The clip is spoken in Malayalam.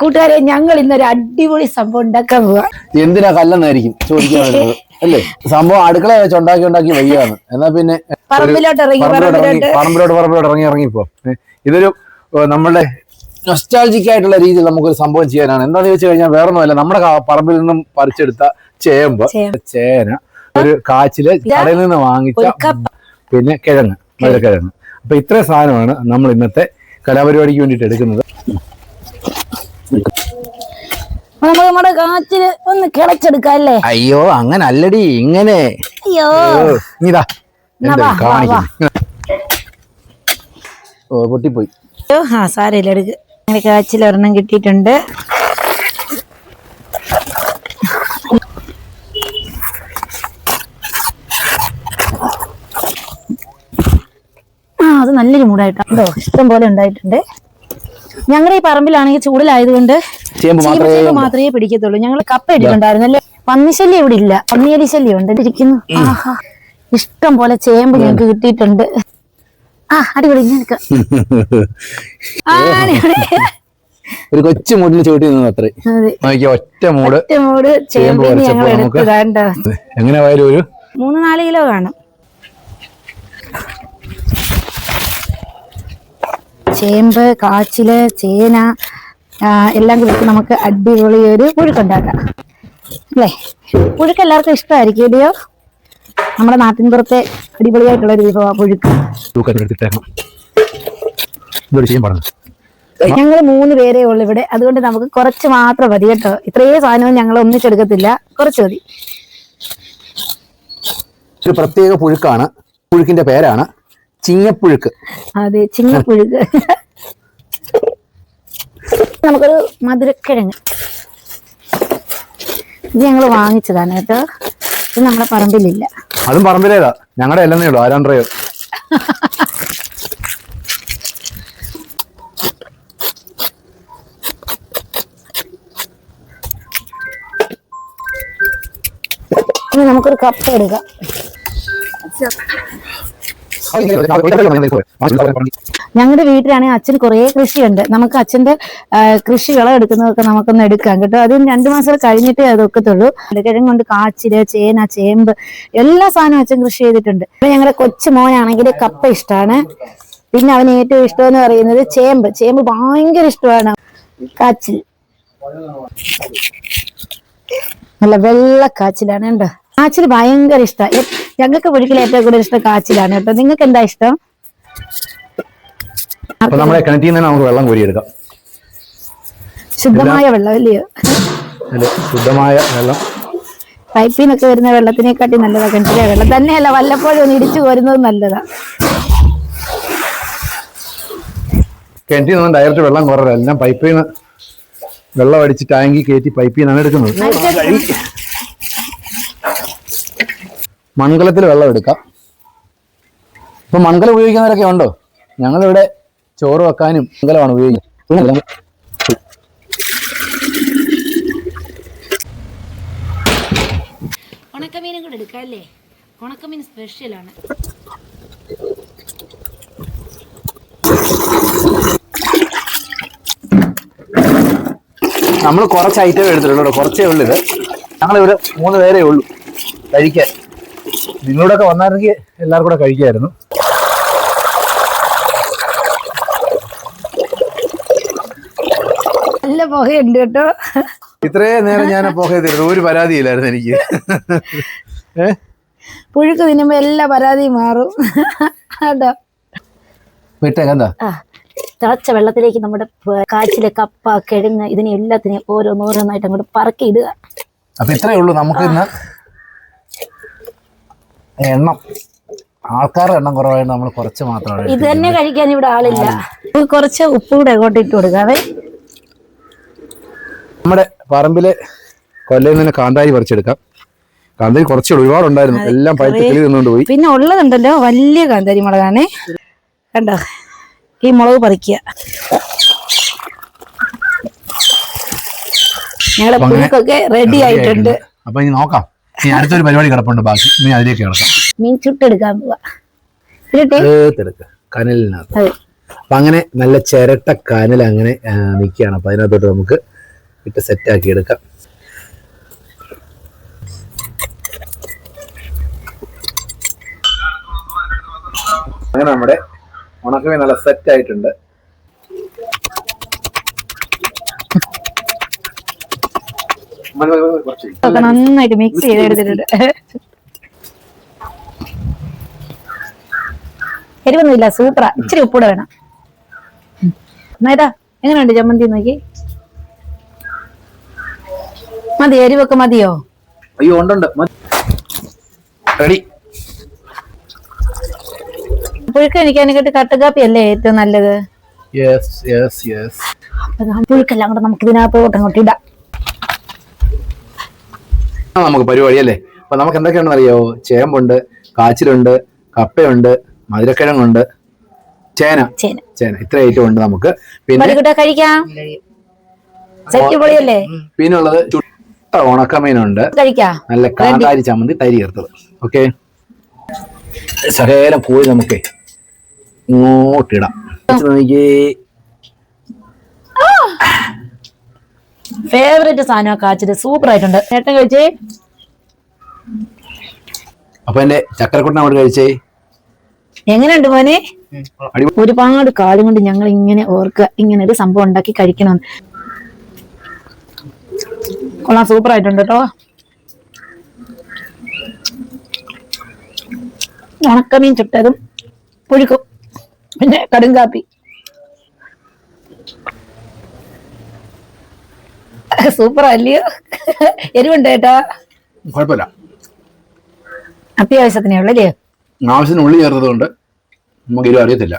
കൂട്ടുകാരെ ഞങ്ങൾ ഇന്നൊരു അടിപൊളി സംഭവം ഉണ്ടാക്കാൻ പോവാ. എന്തിനാ കല്ലെന്നായിരിക്കും ചോദിക്കാൻ വരുന്നത് അല്ലേ? സംഭവം അടുക്കള വെച്ച് ഉണ്ടാക്കി വയ്യാണ്. എന്നാ പിന്നെ പറമ്പിലോട്ട് ഇറങ്ങിപ്പോ ഇതൊരു നമ്മളുടെ നൊസ്റ്റാൾജിക് ആയിട്ടുള്ള രീതിയിൽ നമുക്കൊരു സംഭവം ചെയ്യാനാണ്. എന്താന്ന് ചോദിച്ചു കഴിഞ്ഞാൽ വേറെ ഒന്നുമല്ല, നമ്മുടെ പറമ്പിൽ നിന്നും പറിച്ചെടുത്ത ചേമ്പ്, ചേന, ഒരു കാച്ചില് കടയിൽ നിന്ന് വാങ്ങിച്ച, പിന്നെ കിഴങ്ങ്, മധുരക്കിഴങ്ങ്. അപ്പൊ ഇത്രയും സാധനമാണ് നമ്മൾ ഇന്നത്തെ കലാപരിപാടിക്ക് വേണ്ടിയിട്ട് എടുക്കുന്നത്. നമ്മുടെ കാച്ചില് ഒന്ന് കിളച്ചെടുക്കാം അല്ലേ? അയ്യോ അങ്ങനെ അല്ലടി, ഇങ്ങനെ. അയ്യോ ഇതാ ഓ പൊട്ടിപ്പോയി. ആ സാരമില്ല, എടുക്ക്. അങ്ങനെ കാച്ചിൽ ഒരെണ്ണം കിട്ടിയിട്ടുണ്ട്. അത് നല്ലൊരു മൂടായിട്ടോ, ഇഷ്ടം പോലെ ഉണ്ടായിട്ടുണ്ട്. ഞങ്ങളുടെ ഈ പറമ്പിലാണെങ്കിൽ ചൂടിലായതുകൊണ്ട് ചേമ്പ് മാത്രമേ പിടിക്കത്തുള്ളൂ. ഞങ്ങൾ കപ്പ ഇട്ടിട്ടുണ്ടായിരുന്നു അല്ലേ. പന്നിശല്യം ഇവിടെ ഇല്ല, പന്നിയലി ശല്യം ഉണ്ട് ഇരിക്കുന്നു. ഇഷ്ടം പോലെ ചേമ്പ് ഞങ്ങൾക്ക് കിട്ടിയിട്ടുണ്ട്. അടിപൊളി. ഒരു കൊച്ചു മൂടിന് ചവിട്ടി നിന്നു അത്രേ. ഒറ്റ മൂട് ചേമ്പ് എങ്ങനെ പോയാലും ഒരു 3-4 കിലോ കാണും. ചേമ്പ്, കാച്ചില്, ചേന എല്ലാം കൂടി നമുക്ക് അടിപൊളി ഒരു പുഴുക്കുണ്ടാക്കാം അല്ലേ? പുഴുക്ക് എല്ലാവർക്കും ഇഷ്ടമായിരിക്കും ഇല്ലയോ? നമ്മുടെ നാട്ടിൻപുറത്തെ അടിപൊളിയായിട്ടുള്ള ഒരു വിഭവ പുഴുക്ക്. ഞങ്ങൾ 3 പേരേ ഉള്ളു ഇവിടെ, അതുകൊണ്ട് നമുക്ക് കുറച്ച് മാത്രം മതി കേട്ടോ. ഇത്രയും സാധനവും ഞങ്ങൾ ഒന്നിച്ചെടുക്കത്തില്ല, കുറച്ച് മതി. ഒരു പ്രത്യേക പുഴുക്കാണ്. പുഴുക്കിന്റെ പേരാണ് ചിങ്ങപ്പുഴുക്ക്. അതെ, ചിങ്ങപ്പുഴുക്ക്. നമുക്കൊരു മധുരക്കിഴങ്ങ്, ഇത് ഞങ്ങൾ വാങ്ങിച്ചതാണ് കേട്ടോ. ഇത് നമ്മുടെ പറമ്പിലില്ല. അതും പറമ്പിലേതാ, ഞങ്ങളുടെ അല്ലെന്നേ ഉള്ളൂ. ആരാണ്ടോ നമുക്കൊരു കപ്പ എടുക്കാം. ഞങ്ങളുടെ വീട്ടിലാണെങ്കിൽ അച്ഛന് കുറെ കൃഷിയുണ്ട്. നമുക്ക് അച്ഛന്റെ കൃഷി വിളവെടുക്കുന്നതൊക്കെ നമുക്കൊന്ന് എടുക്കാം കേട്ടോ. അതിന് 2 മാസം കഴിഞ്ഞിട്ടേ അതൊക്കത്തുള്ളൂ. കിഴങ്ങ് കൊണ്ട് കാച്ചില്, ചേന, ചേമ്പ് എല്ലാ സാധനവും അച്ഛൻ കൃഷി ചെയ്തിട്ടുണ്ട്. ഞങ്ങളുടെ കൊച്ചു മോനാണെങ്കിൽ കപ്പ ഇഷ്ടമാണ്. പിന്നെ അവന് ഏറ്റവും ഇഷ്ടമെന്ന് പറയുന്നത് ചേമ്പ് ഭയങ്കര ഇഷ്ടമാണ്. കാച്ചിൽ നല്ല വെള്ള കാച്ചിലാണ് കേട്ടോ. കാച്ചിൽ ഭയങ്കര ഇഷ്ടമാണ്. ഞങ്ങൾക്ക് പുഴുക്കിൽ ഏറ്റവും കൂടുതൽ ഇഷ്ടം കാച്ചിലാണ് കേട്ടോ. നിങ്ങൾക്ക് എന്താ ഇഷ്ടം? നമ്മളെ കിണറ്റിൽ നിന്ന് നമുക്ക് വെള്ളം കോരിയെടുക്കാം. ശുദ്ധമായ വെള്ളം അല്ലയോ? ശുദ്ധമായ വെള്ളം. പൈപ്പിൽ നിന്നൊക്കെ വരുന്ന വെള്ളത്തിനെക്കാട്ടി നല്ലതാ കിണറ്റിലെ വെള്ളം. തന്നെയല്ല, വല്ലപ്പോഴും ഒന്ന് ഇടിച്ചു കോരുന്നത് നല്ലതാ. കിണറ്റിൽ നിന്നും ഡയറക്റ്റ് വെള്ളം കോരല്ല, എല്ലാം പൈപ്പിൽ നിന്ന് വെള്ളം അടിച്ച് ടാങ്കി കയറ്റി പൈപ്പിൽ നിന്നാണ് എടുക്കുന്നത്. മൺകലത്തിൽ വെള്ളം എടുക്കാം. ഇപ്പൊ മൺകലം ഉപയോഗിക്കുന്നവരൊക്കെ ഉണ്ടോ? ഞങ്ങളിവിടെ ചോറ് വെക്കാനും മൺകലമാണ് ഉപയോഗിക്കുന്നത്. ഉണക്കമീനും കൂടെ എടുക്കാം അല്ലേ? ഉണക്കമീൻ സ്പെഷ്യലാണ്. നമ്മൾ കുറച്ച് ഐറ്റം എടുത്തിട്ടുള്ളൂ, കുറച്ചേ ഉള്ളൂ. ഇത് ഞങ്ങളിവിടെ 3 പേരേ ഉള്ളൂ കഴിക്കാൻ. നിങ്ങളോടൊക്കെ വന്നായിരുന്നെങ്കിൽ എല്ലാവർക്കും കൂടെ കഴിക്കായിരുന്നു. നല്ല പുകയുണ്ട് കേട്ടോ. ഇത്രയും നേരം ഞാൻ പുക തരുന്നു, ഒരു പരാതിയില്ലായിരുന്നു എനിക്ക്. പുഴുക്ക് തിന്നുമ്പോ എല്ലാ പരാതിയും മാറും കേട്ടോ. വിട്ടേക്കെന്താ? തിളച്ച വെള്ളത്തിലേക്ക് നമ്മുടെ കാച്ചില്, കപ്പ, കിഴങ്ങ് ഇതിനെ എല്ലാത്തിനെയും ഓരോന്നോരോന്നായിട്ട് അങ്ങോട്ട് പറക്കി ഇടുക. അപ്പൊ ഇത്രയേ ഉള്ളൂ. നമുക്ക് ഇന്ന് എണ്ണം, ആൾക്കാരുടെ എണ്ണം കുറവായിട്ട് നമ്മൾ കുറച്ച് മാത്രമാണ്. ഇത് തന്നെ കഴിക്കാൻ ഇവിടെ ആളില്ല. കുറച്ച് ഉപ്പ് കൂടെ അങ്ങോട്ട് ഇട്ട് കൊടുക്കാവേ. നമ്മുടെ പറമ്പിലെ കൊല്ലയിൽ നിന്ന് കാന്താരി പറിച്ചെടുക്കാം. കാന്താരി കുറച്ചേ ഒരുപാടുണ്ടായിരുന്നു, എല്ലാം പഴുത്ത് കിളി നിന്നുകൊണ്ട് പോയി. പിന്നെ ഉള്ളതുണ്ടല്ലോ വലിയ കാന്താരി മുളകാണേ, കണ്ടോ? ഈ മുളക് പറിക്കുക. ഞങ്ങളുടെ പുഴുക്കൊക്കെ റെഡി ആയിട്ടുണ്ട്. അപ്പൊ ഇനി നോക്കാം. ഇനി അടുത്തൊരു പരിപാടി കിടപ്പുണ്ട്, ബാക്കി ഇനി അതിലേക്ക് കിടക്കാം. മീൻ ചുട്ടെടുക്കാൻ പോവാ. കനലിനകത്ത് അപ്പൊ അങ്ങനെ നല്ല ചിരട്ട കനൽ അങ്ങനെ നിൽക്കുകയാണ്. അപ്പൊ അതിനകത്തോട്ട് നമുക്ക് ഇട്ട് സെറ്റാക്കി എടുക്കാം. അങ്ങനെ നമ്മുടെ ഉണക്കമീൻ നല്ല സെറ്റ് ആയിട്ടുണ്ട്. നന്നായിട്ട് മിക്സ് ചെയ്തെടുത്തിട്ടുണ്ട്. എരിവൊന്നുമില്ല, സൂപ്പറാ. ഇച്ചിരി ഉപ്പൂടെ വേണം. എന്നാ എങ്ങനെയുണ്ട് ചമ്മന്തി നോക്കി? മതി, എരിവൊക്കെ മതിയോ? അയ്യോ ഉണ്ട്, റെഡി. പുഴുക്ക എനിക്കാനെക്കാട്ട് കട്ടക്കാപ്പി അല്ലേ ഏറ്റവും നല്ലത്? പുഴുക്കെല്ലാം കൂടെ നമുക്ക് ഇതിനകത്തോട്ട് അങ്ങോട്ട് ഇടാം. നമുക്ക് പരിപാടി അല്ലേ. അപ്പൊ നമുക്ക് എന്തൊക്കെയാണെന്ന് അറിയാവോ? ചേമ്പുണ്ട്, കാച്ചിലുണ്ട്, കപ്പയുണ്ട്, മധുരക്കിഴങ്ങുണ്ട്, ചേന. ഇത്ര ഐറ്റം ഉണ്ട് നമുക്ക്. പിന്നെ കഴിക്കാം. പിന്നെ ഉള്ളത് ചുട്ട ഉണക്കമീനുണ്ട്, നല്ല കാന്താരി ചമ്മന്തി, തരി ചേർത്തത്. ഓക്കെ, ശകലം പോയി നമുക്ക് ഇങ്ങോട്ടിടാം. ഫേവറേറ്റ് സാധനം കാച്ചില്, സൂപ്പർ ആയിട്ടുണ്ട്. നേട്ടം കഴിച്ചേ. അപ്പൊ എന്റെ ചക്കരക്കുട്ടൻ അങ്ങോട്ട് കഴിച്ചേ. എങ്ങനെയുണ്ട് മോനെ? ഒരുപാട് കാലം കൊണ്ട് ഞങ്ങൾ ഇങ്ങനെ ഓർക്കുക, ഇങ്ങനെ ഒരു സംഭവം ഉണ്ടാക്കി കഴിക്കണമെന്ന്. കൊള്ളാം, സൂപ്പർ ആയിട്ടുണ്ട് കേട്ടോ. ഉണക്കമീൻ ചുട്ടതും പുഴുക്കും പിന്നെ കടുങ്കാപ്പി. സൂപ്പർ അല്ലയോ? എരിവുണ്ട് കേട്ടാ. കുഴപ്പമില്ല, അത്യാവശ്യത്തിനേ ഉള്ളല്ലേ. ആവശ്യത്തിന് ഉള്ളി ചേർത്തത് കൊണ്ട് നമുക്ക് എരിവ് അറിയത്തില്ല.